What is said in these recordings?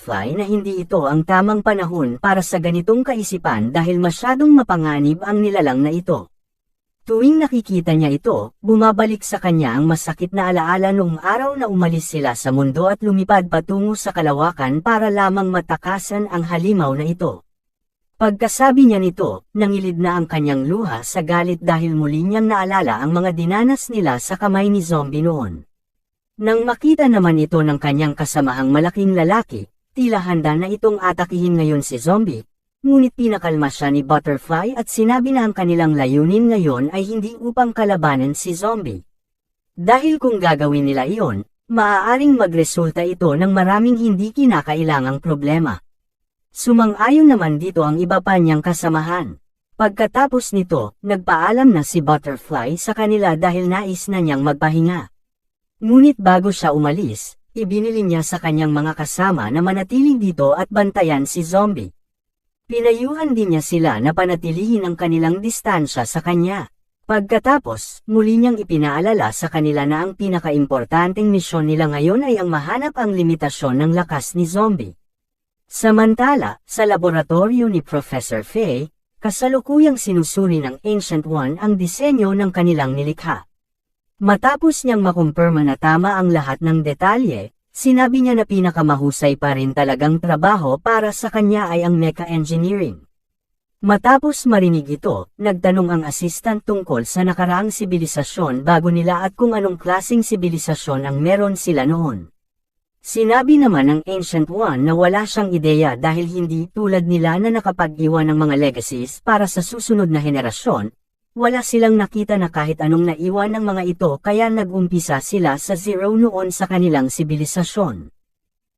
Butterfly na hindi ito ang tamang panahon para sa ganitong kaisipan dahil masyadong mapanganib ang nilalang na ito. Tuwing nakikita niya ito, bumabalik sa kanya ang masakit na alaala noong araw na umalis sila sa mundo at lumipad patungo sa kalawakan para lamang matakasan ang halimaw na ito. Pagkasabi niya nito, nangilid na ang kanyang luha sa galit dahil muli niyang naalala ang mga dinanas nila sa kamay ni Zombie noon. Nang makita naman ito ng kanyang kasamahang malaking lalaki, tila handa na itong atakihin ngayon si Zombie. Ngunit pinakalma siya ni Butterfly at sinabi na ang kanilang layunin ngayon ay hindi upang kalabanan si Zombie. Dahil kung gagawin nila iyon, maaaring magresulta ito ng maraming hindi kinakailangang problema. Sumang-ayon naman dito ang iba pa niyang kasamahan. Pagkatapos nito, nagpaalam na si Butterfly sa kanila dahil nais na niyang magpahinga. Ngunit bago siya umalis, ibinili niya sa kanyang mga kasama na manatiling dito at bantayan si Zombie. Pinayuhan din niya sila na panatilihin ang kanilang distansya sa kanya. Pagkatapos, muli niyang ipinaalala sa kanila na ang pinakaimportanteng misyon nila ngayon ay ang mahanap ang limitasyon ng lakas ni Zombie. Samantala, sa laboratorio ni Professor Faye, kasalukuyang sinusuri ng Ancient One ang disenyo ng kanilang nilikha. Matapos niyang makumpirma na tama ang lahat ng detalye, sinabi niya na pinakamahusay pa rin talagang trabaho para sa kanya ay ang mecha engineering. Matapos marinig ito, nagtanong ang assistant tungkol sa nakaraang sibilisasyon bago nila at kung anong klaseng sibilisasyon ang meron sila noon. Sinabi naman ng Ancient One na wala siyang ideya dahil hindi tulad nila na nakapag-iwan ng mga legacies para sa susunod na henerasyon. Wala silang nakita na kahit anong naiwan ng mga ito kaya nag-umpisa sila sa zero noon sa kanilang sibilisasyon.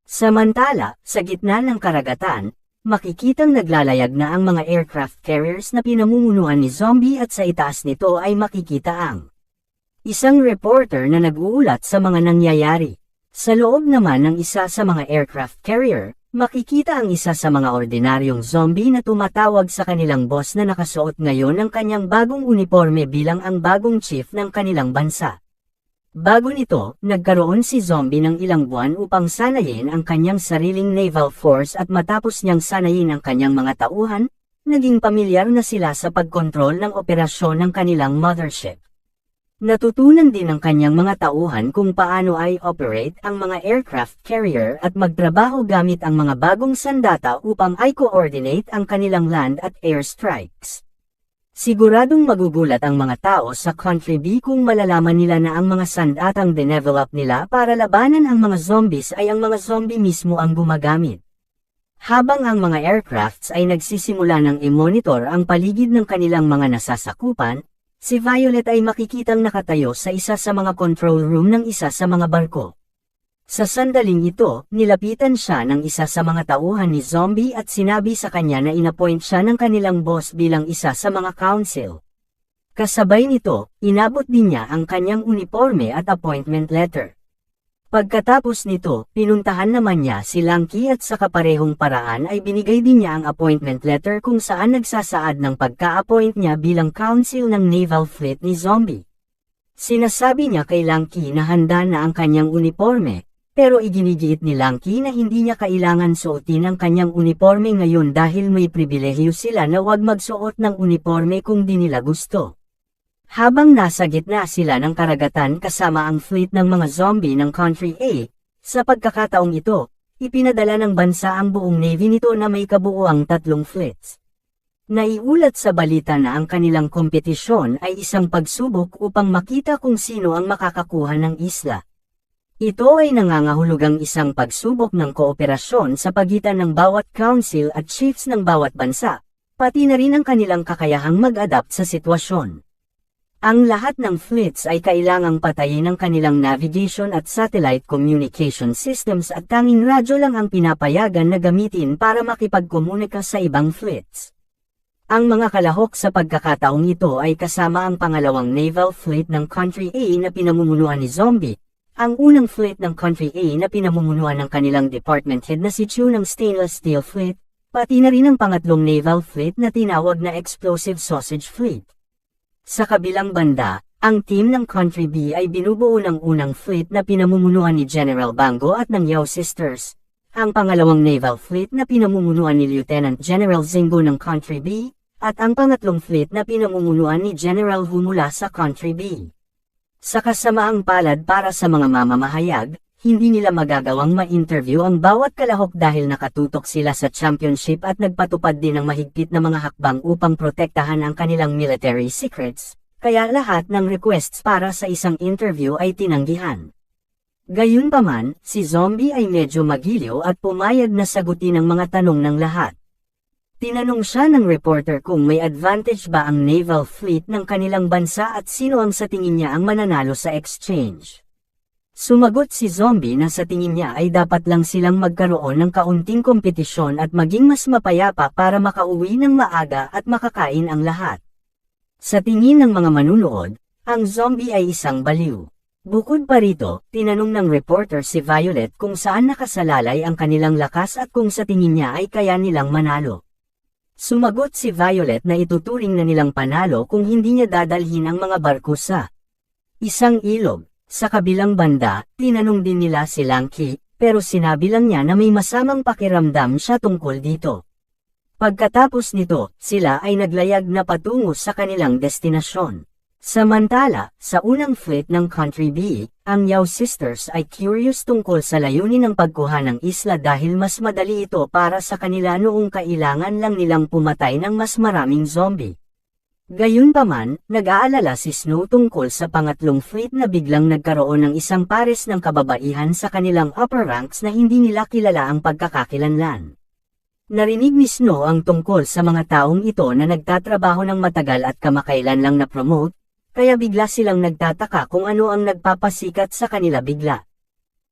Samantala, sa gitna ng karagatan, makikitang naglalayag na ang mga aircraft carriers na pinamumunuan ni Zombie at sa itaas nito ay makikita ang isang reporter na nag-uulat sa mga nangyayari. Sa loob naman ng isa sa mga aircraft carrier, makikita ang isa sa mga ordinaryong zombie na tumatawag sa kanilang boss na nakasuot ngayon ng kanyang bagong uniforme bilang ang bagong chief ng kanilang bansa. Bago nito, nagkaroon si Zombie ng ilang buwan upang sanayin ang kanyang sariling naval force at matapos niyang sanayin ang kanyang mga tauhan, naging pamilyar na sila sa pagkontrol ng operasyon ng kanilang mothership. Natutunan din ng kanyang mga tauhan kung paano ay operate ang mga aircraft carrier at magtrabaho gamit ang mga bagong sandata upang ay coordinate ang kanilang land at air strikes. Siguradong magugulat ang mga tao sa Country B kung malalaman nila na ang mga sandatang dinevelop nila para labanan ang mga zombies ay ang mga zombie mismo ang gumagamit. Habang ang mga aircrafts ay nagsisimula ng i-monitor ang paligid ng kanilang mga nasasakupan, si Violet ay makikitang nakatayo sa isa sa mga control room ng isa sa mga barko. Sa sandaling ito, nilapitan siya ng isa sa mga tauhan ni Zombie at sinabi sa kanya na inappoint siya ng kanilang boss bilang isa sa mga council. Kasabay nito, inabot din niya ang kanyang uniforme at appointment letter. Pagkatapos nito, pinuntahan naman niya si Lanky at sa kaparehong paraan ay binigay din niya ang appointment letter kung saan nagsasaad ng pagka-appoint niya bilang council ng naval fleet ni Zombie. Sinasabi niya kay Lanky na handa na ang kanyang uniforme, pero iginigiit ni Lanky na hindi niya kailangan suotin ang kanyang uniforme ngayon dahil may pribilehyo sila na huwag magsuot ng uniforme kung di nila gusto. Habang nasa gitna sila ng karagatan kasama ang fleet ng mga zombie ng Country A, sa pagkakataong ito, ipinadala ng bansa ang buong navy nito na may kabuuang 3 fleets. Naiulat sa balita na ang kanilang kompetisyon ay isang pagsubok upang makita kung sino ang makakakuha ng isla. Ito ay nangangahulugang isang pagsubok ng kooperasyon sa pagitan ng bawat council at chiefs ng bawat bansa, pati na rin ang kanilang kakayahang mag-adapt sa sitwasyon. Ang lahat ng fleets ay kailangang patayin ang kanilang navigation at satellite communication systems at tanging radyo lang ang pinapayagan na gamitin para makipagkomunika sa ibang fleets. Ang mga kalahok sa pagkakataong ito ay kasama ang pangalawang naval fleet ng Country A na pinamumunuan ni Zombie, ang unang fleet ng Country A na pinamumunuan ng kanilang department head na si Chu ng Stainless Steel Fleet, pati na rin ang pangatlong naval fleet na tinawag na Explosive Sausage Fleet. Sa kabilang banda, ang team ng Country B ay binubuo ng unang fleet na pinamumunuan ni General Bango at ng Yao Sisters, ang pangalawang Naval Fleet na pinamumunuan ni Lieutenant General Zingo ng Country B, at ang pangatlong fleet na pinamumunuan ni General Hu mula sa Country B. Sa kasamaang palad para sa mga mamamahayag, hindi nila magagawang ma-interview ang bawat kalahok dahil nakatutok sila sa championship at nagpatupad din ng mahigpit na mga hakbang upang protektahan ang kanilang military secrets, kaya lahat ng requests para sa isang interview ay tinanggihan. Gayunpaman, si Zombie ay medyo magiliw at pumayag na sagutin ang mga tanong ng lahat. Tinanong siya ng reporter kung may advantage ba ang naval fleet ng kanilang bansa at sino ang sa tingin niya ang mananalo sa exchange. Sumagot si Zombie na sa tingin niya ay dapat lang silang magkaroon ng kaunting kompetisyon at maging mas mapayapa para makauwi ng maaga at makakain ang lahat. Sa tingin ng mga manunood, ang Zombie ay isang baliw. Bukod pa rito, tinanong ng reporter si Violet kung saan nakasalalay ang kanilang lakas at kung sa tingin niya ay kaya nilang manalo. Sumagot si Violet na ituturing na nilang panalo kung hindi niya dadalhin ang mga barko sa isang ilog. Sa kabilang banda, tinanong din nila si Lanky, pero sinabi lang niya na may masamang pakiramdam siya tungkol dito. Pagkatapos nito, sila ay naglayag na patungo sa kanilang destinasyon. Samantala, sa unang fleet ng Country B, ang Yao Sisters ay curious tungkol sa layunin ng pagkuha ng isla dahil mas madali ito para sa kanila noong kailangan lang nilang pumatay ng mas maraming zombie. Gayunpaman, nag-aalala si Snow tungkol sa pangatlong fleet na biglang nagkaroon ng isang pares ng kababaihan sa kanilang upper ranks na hindi nila kilala ang pagkakakilanlan. Narinig ni Snow ang tungkol sa mga taong ito na nagtatrabaho ng matagal at kamakailan lang na-promote, kaya bigla silang nagtataka kung ano ang nagpapasikat sa kanila bigla.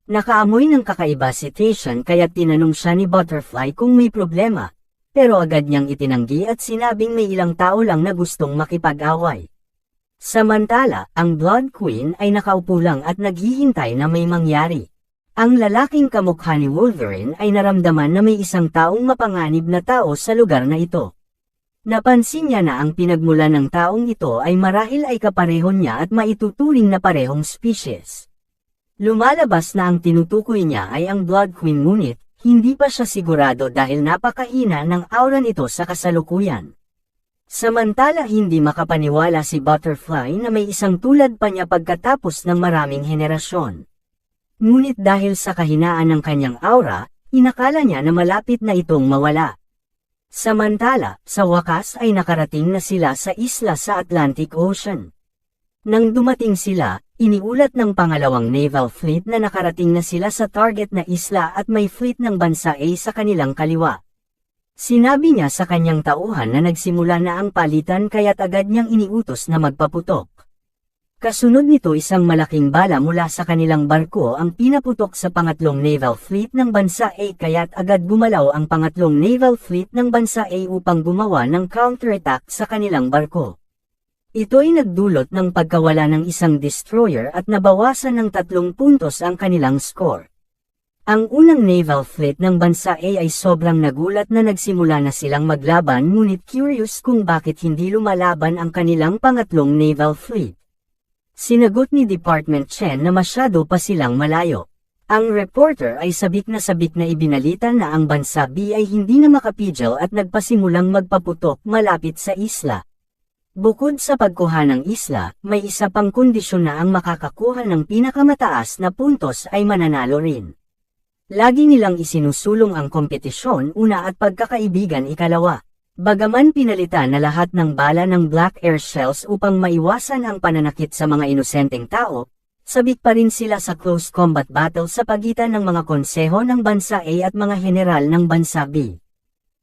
Nakaamoy ng kakaiba si Tayshan kaya tinanong siya ni Butterfly kung may problema, pero agad niyang itinanggi at sinabing may ilang tao lang na gustong makipag-away. Samantala, ang Blood Queen ay nakaupo lang at naghihintay na may mangyari. Ang lalaking kamukha ni Wolverine ay naramdaman na may isang taong mapanganib na tao sa lugar na ito. Napansin niya na ang pinagmulan ng taong ito ay marahil ay kapareho niya at maituturing na parehong species. Lumalabas na ang tinutukoy niya ay ang Blood Queen ngunit, hindi pa siya sigurado dahil napakahina ng aura nito sa kasalukuyan. Samantala hindi makapaniwala si Butterfly na may isang tulad pa niya pagkatapos ng maraming henerasyon. Ngunit dahil sa kahinaan ng kanyang aura, inakala niya na malapit na itong mawala. Samantala, sa wakas ay nakarating na sila sa isla sa Atlantic Ocean. Nang dumating sila, iniulat ng pangalawang naval fleet na nakarating na sila sa target na isla at may fleet ng bansa A sa kanilang kaliwa. Sinabi niya sa kanyang tauhan na nagsimula na ang palitan kaya't agad niyang iniutos na magpaputok. Kasunod nito isang malaking bala mula sa kanilang barko ang pinaputok sa pangatlong naval fleet ng bansa A kaya't agad gumalaw ang pangatlong naval fleet ng bansa A upang gumawa ng counterattack sa kanilang barko. Ito ay nagdulot ng pagkawala ng isang destroyer at nabawasan ng 3 puntos ang kanilang score. Ang unang naval fleet ng bansa A ay sobrang nagulat na nagsimula na silang maglaban ngunit curious kung bakit hindi lumalaban ang kanilang pangatlong naval fleet. Sinagot ni Department Chen na masyado pa silang malayo. Ang reporter ay sabik na ibinalita na ang bansa B ay hindi na makapigil at nagpasimulang magpaputok malapit sa isla. Bukod sa pagkuha ng isla, may isa pang kondisyon na ang makakakuha ng pinakamataas na puntos ay mananalo rin. Lagi nilang isinusulong ang kompetisyon una at pagkakaibigan ikalawa. Bagaman pinalitan na lahat ng bala ng Black Air Shells upang maiwasan ang pananakit sa mga inosenteng tao, sabik pa rin sila sa close combat battle sa pagitan ng mga konseho ng bansa A at mga general ng bansa B.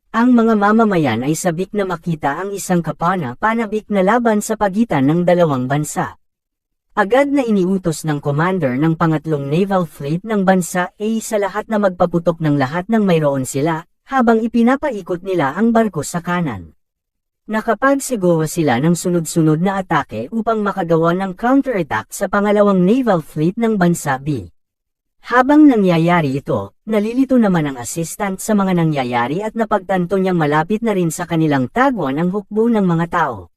Ang mga mamamayan ay sabik na makita ang isang kapana-panabik na laban sa pagitan ng dalawang bansa. Agad na iniutos ng commander ng pangatlong naval fleet ng bansa A sa lahat na magpaputok ng lahat ng mayroon sila, habang ipinapaikot nila ang barko sa kanan. Nakapagsigawa sila ng sunod-sunod na atake upang makagawa ng counterattack sa pangalawang naval fleet ng bansa B. Habang nangyayari ito, nalilito naman ang assistant sa mga nangyayari at napagtanto niyang malapit na rin sa kanilang tagwan ang hukbo ng mga tao.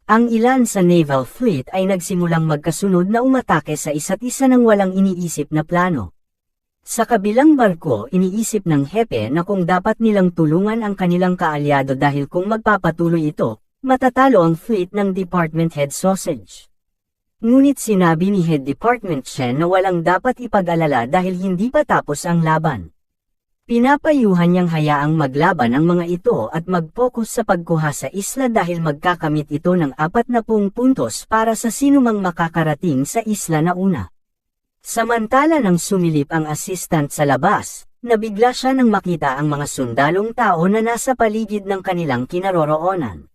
Ang ilan sa naval fleet ay nagsimulang magkasunod na umatake sa isa't isa ng walang iniisip na plano. Sa kabilang barko, iniisip ng hepe na kung dapat nilang tulungan ang kanilang kaalyado dahil kung magpapatuloy ito, matatalo ang fleet ng Department Head Sausage. Ngunit sinabi ni Head Department Chen na walang dapat ipag-alala dahil hindi pa tapos ang laban. Pinapayuhan niyang hayaang maglaban ang mga ito at mag-focus sa pagkuha sa isla dahil magkakamit ito ng 40 puntos para sa sinumang makakarating sa isla na una. Samantala nang sumilip ang assistant sa labas, nabigla siya nang makita ang mga sundalong tao na nasa paligid ng kanilang kinaroroonan.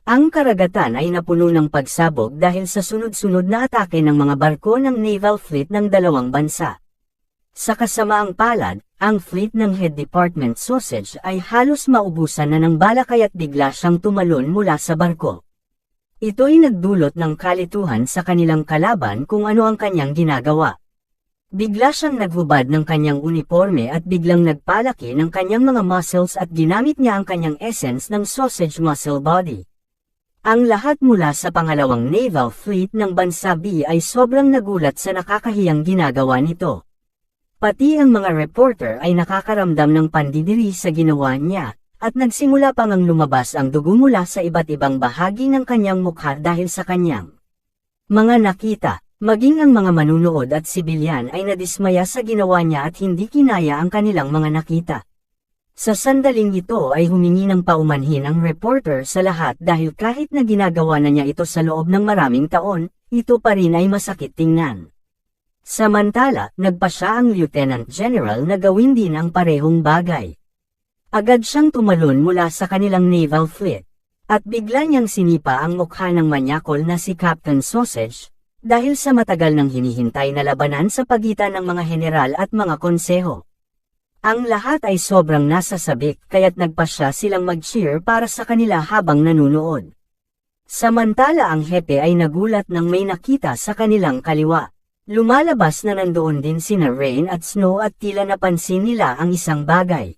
Ang karagatan ay napuno ng pagsabog dahil sa sunod-sunod na atake ng mga barko ng naval fleet ng dalawang bansa. Sa kasamaang palad, ang fleet ng Head Department Sausage ay halos maubusan na ng bala kaya't bigla siyang tumalon mula sa barko. Ito'y nagdulot ng kalituhan sa kanilang kalaban kung ano ang kanyang ginagawa. Bigla siyang naghubad ng kanyang uniforme at biglang nagpalaki ng kanyang mga muscles at ginamit niya ang kanyang essence ng sausage muscle body. Ang lahat mula sa pangalawang naval fleet ng bansa B ay sobrang nagulat sa nakakahiyang ginagawa nito. Pati ang mga reporter ay nakakaramdam ng pandidiri sa ginawa niya, at nagsimula pang lumabas ang dugo mula sa iba't ibang bahagi ng kanyang mukha dahil sa kanyang mga nakita. Maging ang mga manunood at sibilyan ay nadismaya sa ginawa niya at hindi kinaya ang kanilang mga nakita. Sa sandaling ito ay humingi ng paumanhin ang reporter sa lahat dahil kahit na ginagawa na niya ito sa loob ng maraming taon, ito pa rin ay masakit tingnan. Samantala, nagpasya ang Lieutenant General na gawin din ang parehong bagay. Agad siyang tumalon mula sa kanilang naval fleet, at bigla niyang sinipa ang mukha ng manyakol na si Captain Sausage, dahil sa matagal nang hinihintay na labanan sa pagitan ng mga general at mga konseho. Ang lahat ay sobrang nasasabik kaya't nagpasya silang mag-cheer para sa kanila habang nanunood. Samantala ang hepe ay nagulat nang may nakita sa kanilang kaliwa. Lumalabas na nandoon din sina Rain at Snow at tila napansin nila ang isang bagay.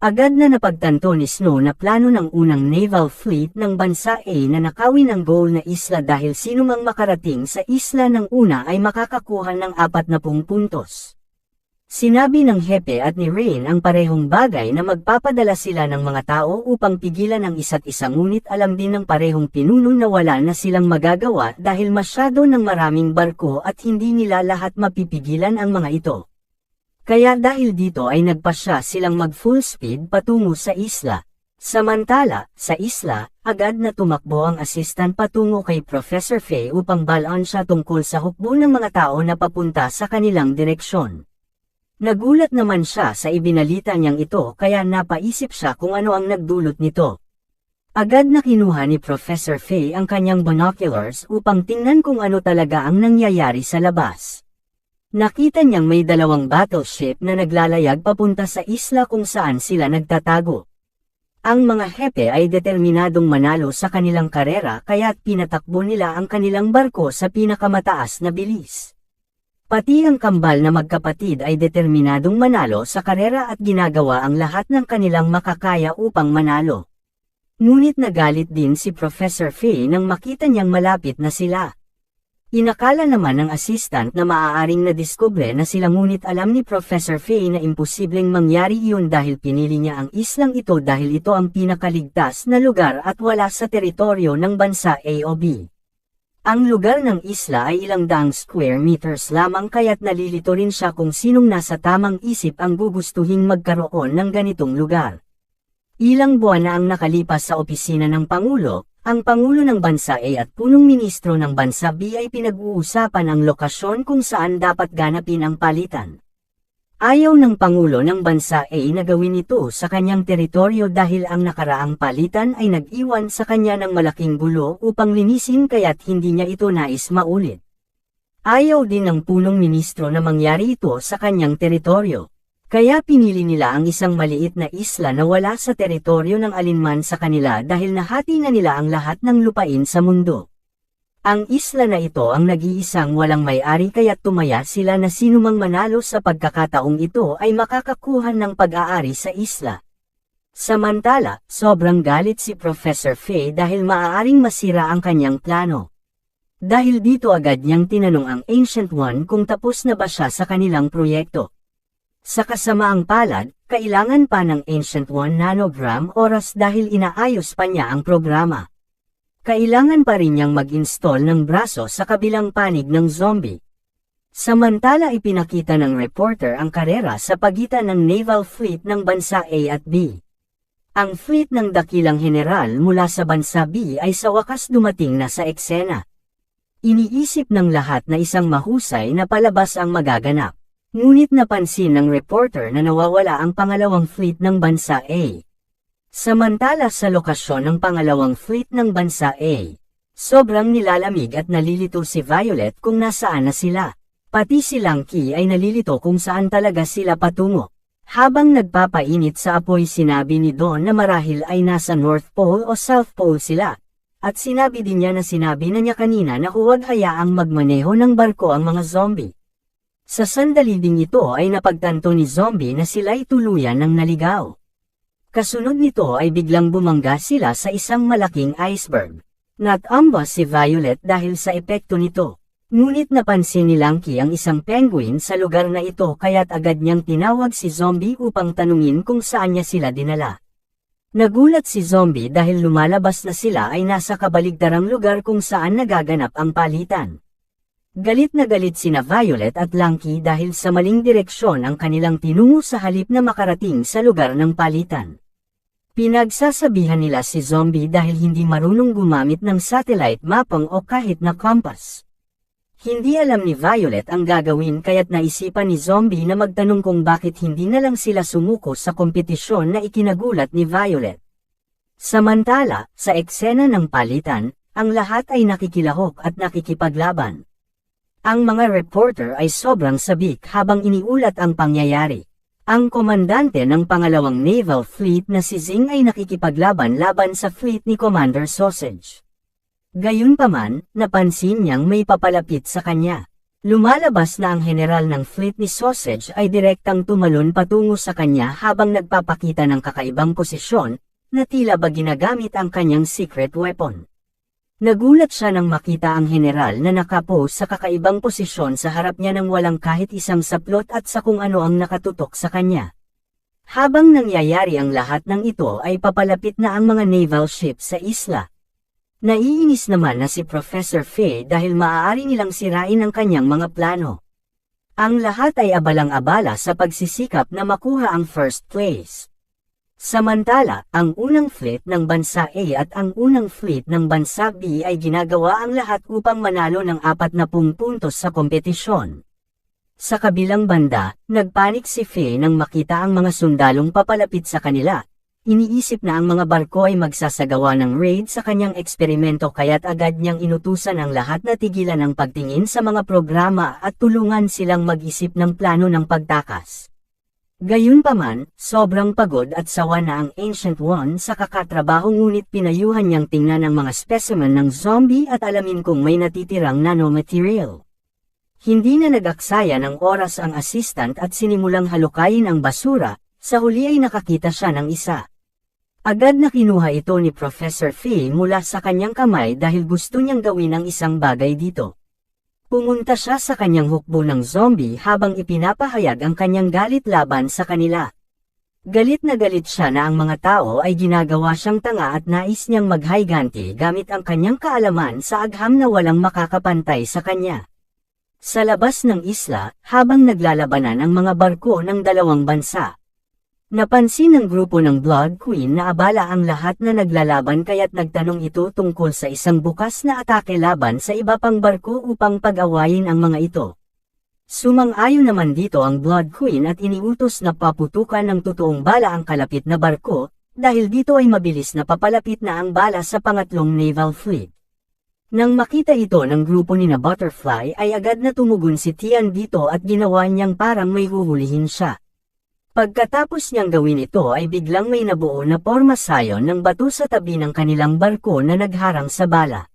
Agad na napagtanto ni Snow na plano ng unang naval fleet ng bansa A na nakawin ang goal na isla dahil sinumang makarating sa isla ng una ay makakakuha ng 40 puntos. Sinabi ng hepe at ni Rain ang parehong bagay na magpapadala sila ng mga tao upang pigilan ang isa't isa ngunit alam din ng parehong pinuno na wala na silang magagawa dahil masyado ng maraming barko at hindi nila lahat mapipigilan ang mga ito. Kaya dahil dito ay nagpasya silang mag-full speed patungo sa isla. Samantala, sa isla, agad na tumakbo ang assistant patungo kay Professor Fei upang balaan siya tungkol sa hukbo ng mga tao na papunta sa kanilang direksyon. Nagulat naman siya sa ibinalita niyang ito kaya napaisip siya kung ano ang nagdulot nito. Agad na kinuha ni Professor Fei ang kanyang binoculars upang tingnan kung ano talaga ang nangyayari sa labas. Nakita niyang may dalawang battleship na naglalayag papunta sa isla kung saan sila nagtatago. Ang mga hepe ay determinadong manalo sa kanilang karera kaya't pinatakbo nila ang kanilang barko sa pinakamataas na bilis. Pati ang kambal na magkapatid ay determinadong manalo sa karera at ginagawa ang lahat ng kanilang makakaya upang manalo. Ngunit nagalit din si Professor Fei nang makita niyang malapit na sila. Inakala naman ng assistant na maaaring nadiskubre na sila ngunit alam ni Professor Fei na imposibleng mangyari iyon dahil pinili niya ang islang ito dahil ito ang pinakaligtas na lugar at wala sa teritoryo ng bansa A o B. Ang lugar ng isla ay ilang daang square meters lamang kaya't nalilito rin siya kung sinong nasa tamang isip ang gugustuhing magkaroon ng ganitong lugar. Ilang buwan na ang nakalipas sa opisina ng Pangulo, ang Pangulo ng Bansa A at punong ministro ng Bansa B ay pinag-uusapan ang lokasyon kung saan dapat ganapin ang palitan. Ayaw ng Pangulo ng Bansa A na gawin ito sa kanyang teritoryo dahil ang nakaraang palitan ay nag-iwan sa kanya ng malaking gulo upang linisin kaya't hindi niya ito nais maulit. Ayaw din ng punong ministro na mangyari ito sa kanyang teritoryo. Kaya pinili nila ang isang maliit na isla na wala sa teritoryo ng alinman sa kanila dahil nahati na nila ang lahat ng lupain sa mundo. Ang isla na ito ang nag-iisang walang may-ari kaya't tumaya sila na sinumang manalo sa pagkakataong ito ay makakakuha ng pag-aari sa isla. Samantala, sobrang galit si Professor Fei dahil maaaring masira ang kanyang plano. Dahil dito agad niyang tinanong ang Ancient One kung tapos na ba siya sa kanilang proyekto. Sa kasamaang palad, kailangan pa ng Ancient One nanogram oras dahil inaayos pa niya ang programa. Kailangan pa rin niyang mag-install ng braso sa kabilang panig ng zombie. Samantala ipinakita ng reporter ang karera sa pagitan ng naval fleet ng bansa A at B. Ang fleet ng dakilang general mula sa bansa B ay sa wakas dumating na sa eksena. Iniisip ng lahat na isang mahusay na palabas ang magaganap. Ngunit napansin ng reporter na nawawala ang pangalawang fleet ng bansa A. Samantala sa lokasyon ng pangalawang fleet ng bansa A, sobrang nilalamig at nalilito si Violet kung nasaan na sila. Pati si Lanky ay nalilito kung saan talaga sila patungo. Habang nagpapainit sa apoy sinabi ni Dawn na marahil ay nasa North Pole o South Pole sila. At sinabi din niya na sinabi na niya kanina na huwag hayaang magmaneho ng barko ang mga zombie. Sa sandali ding ito ay napagtanto ni Zombie na sila'y tuluyan ng naligaw. Kasunod nito ay biglang bumangga sila sa isang malaking iceberg. Natambas si Violet dahil sa epekto nito. Ngunit napansin ni Lanky ang isang penguin sa lugar na ito kaya't agad niyang tinawag si Zombie upang tanungin kung saan niya sila dinala. Nagulat si Zombie dahil lumalabas na sila ay nasa kabaligtarang lugar kung saan nagaganap ang palitan. Galit na galit sina Violet at Lanky dahil sa maling direksyon ang kanilang tinungo sa halip na makarating sa lugar ng palitan. Pinagsasabihan nila si Zombie dahil hindi marunong gumamit ng satellite mapping o kahit na compass. Hindi alam ni Violet ang gagawin kaya't naisipan ni Zombie na magtanong kung bakit hindi na lang sila sumuko sa kompetisyon na ikinagulat ni Violet. Samantala, sa eksena ng palitan, ang lahat ay nakikilahok at nakikipaglaban. Ang mga reporter ay sobrang sabik habang iniulat ang pangyayari. Ang komandante ng pangalawang naval fleet na si Zing ay nakikipaglaban-laban sa fleet ni Commander Sausage. Gayunpaman, napansin niyang may papalapit sa kanya. Lumalabas na ang general ng fleet ni Sausage ay direktang tumalon patungo sa kanya habang nagpapakita ng kakaibang posisyon, na tila ba ginagamit ang kanyang secret weapon. Nagulat siya nang makita ang general na nakapose sa kakaibang posisyon sa harap niya nang walang kahit isang saplot at sa kung ano ang nakatutok sa kanya. Habang nangyayari ang lahat ng ito ay papalapit na ang mga naval ship sa isla. Naiinis naman na si Professor Faye dahil maaari nilang sirain ang kanyang mga plano. Ang lahat ay abalang-abala sa pagsisikap na makuha ang first place. Samantala, ang unang fleet ng bansa A at ang unang fleet ng bansa B ay ginagawa ang lahat upang manalo ng 40 puntos sa kompetisyon. Sa kabilang banda, nagpanik si Faye nang makita ang mga sundalong papalapit sa kanila. Iniisip na ang mga barko ay magsasagawa ng raid sa kanyang eksperimento kaya't agad niyang inutusan ang lahat na tigilan ang pagtingin sa mga programa at tulungan silang mag-isip ng plano ng pagtakas. Gayunpaman, sobrang pagod at sawa na ang Ancient One sa kakatrabaho ngunit pinayuhan niyang tingnan ang mga specimen ng zombie at alamin kung may natitirang nanomaterial. Hindi na nag-aksaya ng oras ang assistant at sinimulang halukayin ang basura, sa huli ay nakakita siya ng isa. Agad na kinuha ito ni Professor Faye mula sa kanyang kamay dahil gusto niyang gawin ang isang bagay dito. Pumunta siya sa kanyang hukbo ng zombie habang ipinapahayag ang kanyang galit laban sa kanila. Galit na galit siya na ang mga tao ay ginagawa siyang tanga at nais niyang maghayganti gamit ang kanyang kaalaman sa agham na walang makakapantay sa kanya. Sa labas ng isla, habang naglalabanan ang mga barko ng dalawang bansa, napansin ng grupo ng Blood Queen na abala ang lahat na naglalaban kaya't nagtanong ito tungkol sa isang bukas na atake laban sa iba pang barko upang pag-awayin ang mga ito. Sumang-ayon naman dito ang Blood Queen at iniutos na paputukan ng totoong bala ang kalapit na barko, dahil dito ay mabilis na papalapit na ang bala sa pangatlong naval fleet. Nang makita ito ng grupo ni na Butterfly ay agad na tumugon si Tian dito at ginawa niyang parang may huhulihin siya. Pagkatapos niyang gawin ito ay biglang may nabuo na pormasayon ng bato sa tabi ng kanilang barko na nagharang sa bala.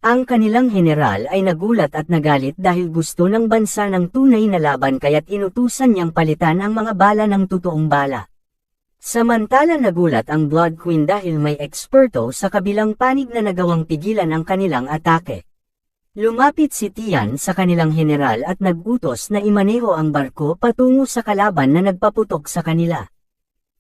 Ang kanilang general ay nagulat at nagalit dahil gusto ng bansa ng tunay na laban kaya't inutusan niyang palitan ang mga bala ng totoong bala. Samantala nagulat ang Blood Queen dahil may eksperto sa kabilang panig na nagawang pigilan ang kanilang atake. Lumapit si Tian sa kanilang general at nag-utos na imaneho ang barko patungo sa kalaban na nagpaputok sa kanila.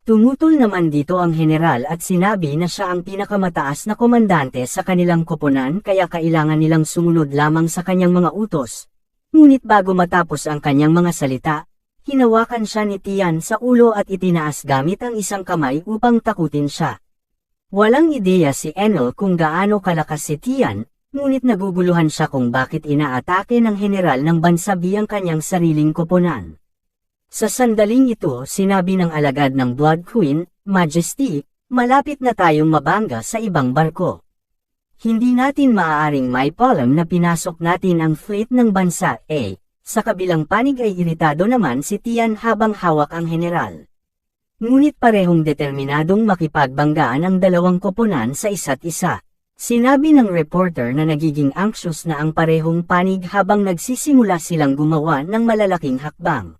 Tumutol naman dito ang general at sinabi na siya ang pinakamataas na komandante sa kanilang koponan kaya kailangan nilang sumunod lamang sa kanyang mga utos. Ngunit bago matapos ang kanyang mga salita, hinawakan siya ni Tian sa ulo at itinaas gamit ang isang kamay upang takutin siya. Walang ideya si Enel kung gaano kalakas si Tian, ngunit naguguluhan siya kung bakit inaatake ng general ng bansa ang kanyang sariling koponan. Sa sandaling ito, sinabi ng alagad ng Blood Queen, Majesty, malapit na tayong mabangga sa ibang barko. Hindi natin maaaring may problem na pinasok natin ang fleet ng bansa A. Sa kabilang panig ay iritado naman si Tian habang hawak ang general. Ngunit parehong determinadong makipagbanggaan ang dalawang koponan sa isa't isa. Sinabi ng reporter na nagiging anxious na ang parehong panig habang nagsisimula silang gumawa ng malalaking hakbang.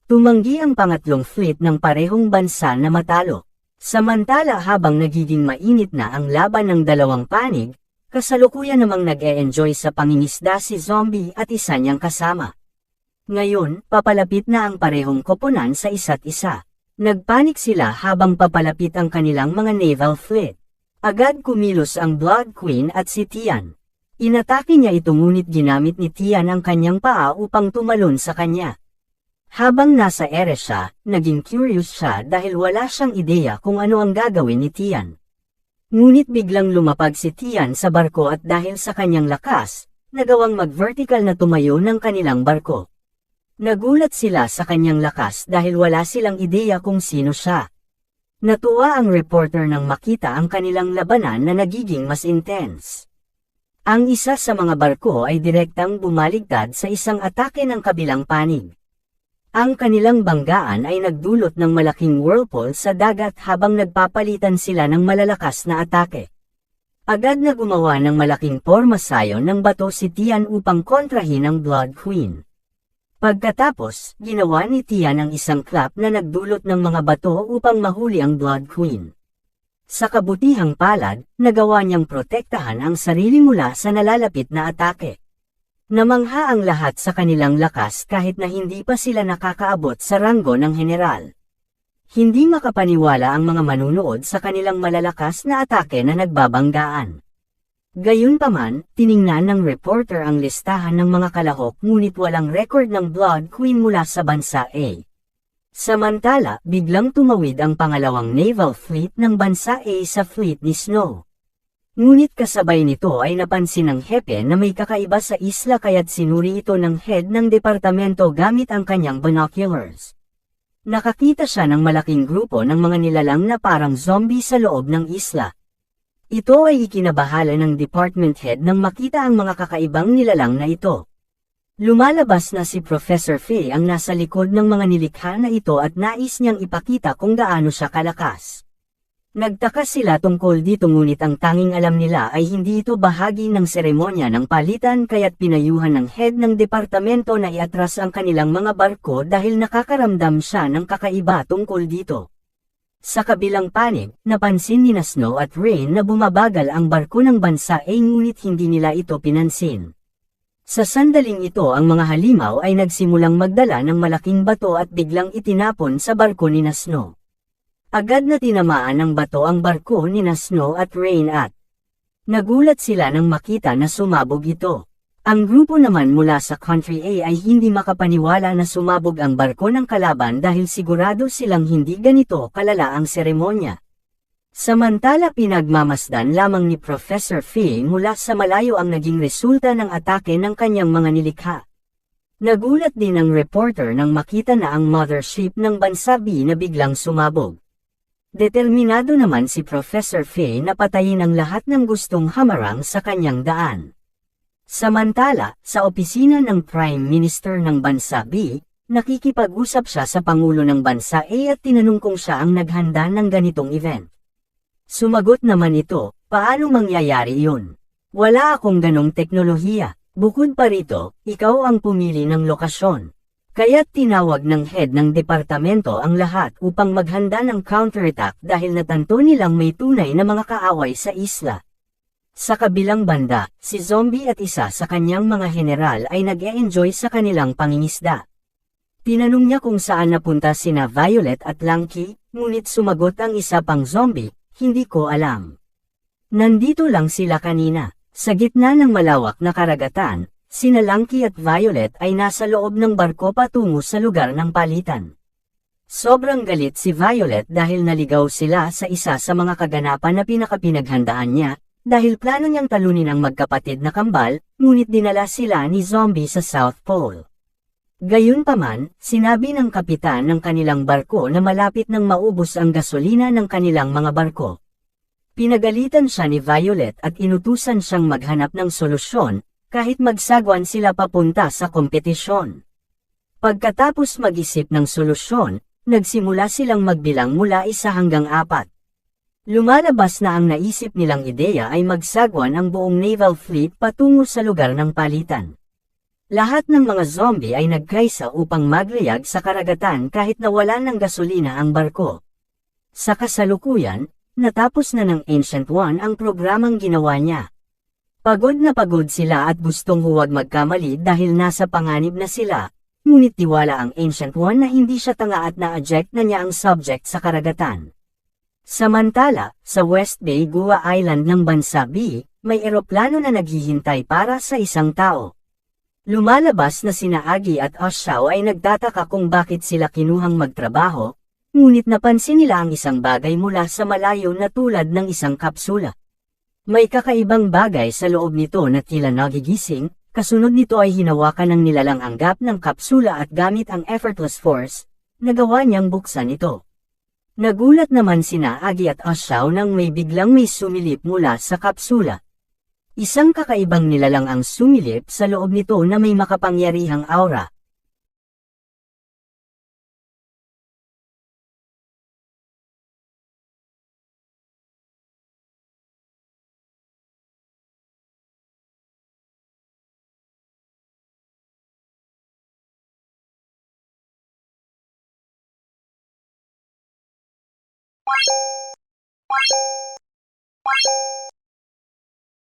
Tumanggi ang pangatlong fleet ng parehong bansa na matalo. Samantala habang nagiging mainit na ang laban ng dalawang panig, kasalukuyan namang nag-e-enjoy sa pangingisda si Zombie at isa niyang kasama. Ngayon, papalapit na ang parehong koponan sa isa't isa. Nagpanik sila habang papalapit ang kanilang mga naval fleet. Agad kumilos ang Blood Queen at si Tian. Inatake niya ito ngunit ginamit ni Tian ang kanyang paa upang tumalon sa kanya. Habang nasa ere siya, naging curious siya dahil wala siyang ideya kung ano ang gagawin ni Tian. Ngunit biglang lumapag si Tian sa barko at dahil sa kanyang lakas, nagawang mag-vertical na tumayo ng kanilang barko. Nagulat sila sa kanyang lakas dahil wala silang ideya kung sino siya. Natuwa ang reporter nang makita ang kanilang labanan na nagiging mas intense. Ang isa sa mga barko ay direktang bumaligtad sa isang atake ng kabilang panig. Ang kanilang banggaan ay nagdulot ng malaking whirlpool sa dagat habang nagpapalitan sila ng malalakas na atake. Agad na gumawa ng malaking pormasayon ng bato si Tian upang kontrahin ang Blood Queen. Pagkatapos, ginawa ni Tian ang isang clap na nagdulot ng mga bato upang mahuli ang Blood Queen. Sa kabutihang palad, nagawa niyang protektahan ang sarili mula sa nalalapit na atake. Namangha ang lahat sa kanilang lakas kahit na hindi pa sila nakakaabot sa ranggo ng general. Hindi makapaniwala ang mga manunood sa kanilang malalakas na atake na nagbabanggaan. Gayunpaman, tiningnan ng reporter ang listahan ng mga kalahok ngunit walang record ng Blood Queen mula sa bansa A. Samantala, biglang tumawid ang pangalawang naval fleet ng bansa A sa fleet ni Snow. Ngunit kasabay nito ay napansin ng hepe na may kakaiba sa isla kaya't sinuri ito ng head ng departamento gamit ang kanyang binoculars. Nakakita siya ng malaking grupo ng mga nilalang na parang zombie sa loob ng isla. Ito ay ikinabahala ng department head nang makita ang mga kakaibang nilalang na ito. Lumalabas na si Professor Fei ang nasa likod ng mga nilikha na ito at nais niyang ipakita kung gaano siya kalakas. Nagtaka sila tungkol dito ngunit ang tanging alam nila ay hindi ito bahagi ng seremonya ng palitan kaya't pinayuhan ng head ng departamento na iatras ang kanilang mga barko dahil nakakaramdam siya ng kakaiba tungkol dito. Sa kabilang panig, napansin ni Snow at Rain na bumabagal ang barko ng bansa A ngunit hindi nila ito pinansin. Sa sandaling ito ang mga halimaw ay nagsimulang magdala ng malaking bato at biglang itinapon sa barko ni Snow. Agad na tinamaan ng bato ang barko ni Snow at Rain at nagulat sila nang makita na sumabog ito. Ang grupo naman mula sa Country A ay hindi makapaniwala na sumabog ang barko ng kalaban dahil sigurado silang hindi ganito kalala ang seremonya. Samantala pinagmamasdan lamang ni Professor Fei mula sa malayo ang naging resulta ng atake ng kanyang mga nilikha. Nagulat din ang reporter nang makita na ang mothership ng bansa B na biglang sumabog. Determinado naman si Professor Fei na patayin ang lahat ng gustong hamarang sa kanyang daan. Samantala, sa opisina ng Prime Minister ng bansa B, nakikipag-usap siya sa Pangulo ng bansa A at tinanong kung siya ang naghanda ng ganitong event. Sumagot naman ito, paano mangyayari yun? Wala akong ganong teknolohiya. Bukod pa rito, ikaw ang pumili ng lokasyon. Kaya't tinawag ng head ng departamento ang lahat upang maghanda ng counterattack dahil natanto nilang may tunay na mga kaaway sa isla. Sa kabilang banda, si Zombie at isa sa kanyang mga general ay nag-e-enjoy sa kanilang pangingisda. Tinanong niya kung saan napunta sina Violet at Lanky, ngunit sumagot ang isa pang zombie, "Hindi ko alam. Nandito lang sila kanina." Sa gitna ng malawak na karagatan, sina Lanky at Violet ay nasa loob ng barko patungo sa lugar ng palitan. Sobrang galit si Violet dahil naligaw sila sa isa sa mga kaganapan na pinakapinaghandaan niya, dahil plano niyang talunin ang magkapatid na kambal, ngunit dinala sila ni Zombie sa South Pole. Gayunpaman, sinabi ng kapitan ng kanilang barko na malapit nang maubos ang gasolina ng kanilang mga barko. Pinagalitan siya ni Violet at inutusan siyang maghanap ng solusyon, kahit magsagwan sila papunta sa kompetisyon. Pagkatapos mag-isip ng solusyon, nagsimula silang magbilang mula 1 hanggang 4. Lumalabas na ang naisip nilang ideya ay magsagwan ang buong naval fleet patungo sa lugar ng palitan. Lahat ng mga zombie ay nagkaisa upang maglayag sa karagatan kahit nawalan ng gasolina ang barko. Sa kasalukuyan, natapos na ng Ancient One ang programang ginawa niya. Pagod na pagod sila at gustong huwag magkamali dahil nasa panganib na sila, ngunit tiwala ang Ancient One na hindi siya tanga at na-eject na niya ang subject sa karagatan. Samantala, sa West Bay Guam Island ng Bansa B, may eroplano na naghihintay para sa isang tao. Lumalabas na sina Aggie at Oshaw ay nagtataka kung bakit sila kinuhang magtrabaho, ngunit napansin nila ang isang bagay mula sa malayo na tulad ng isang kapsula. May kakaibang bagay sa loob nito na tila nagigising, kasunod nito ay hinawakan ng nilalang ang gap ng kapsula at gamit ang effortless force, nagawa niyang buksan ito. Nagulat naman sina Aggie at Oshaw nang may biglang may sumilip mula sa kapsula. Isang kakaibang nilalang ang sumilip sa loob nito na may makapangyarihang aura.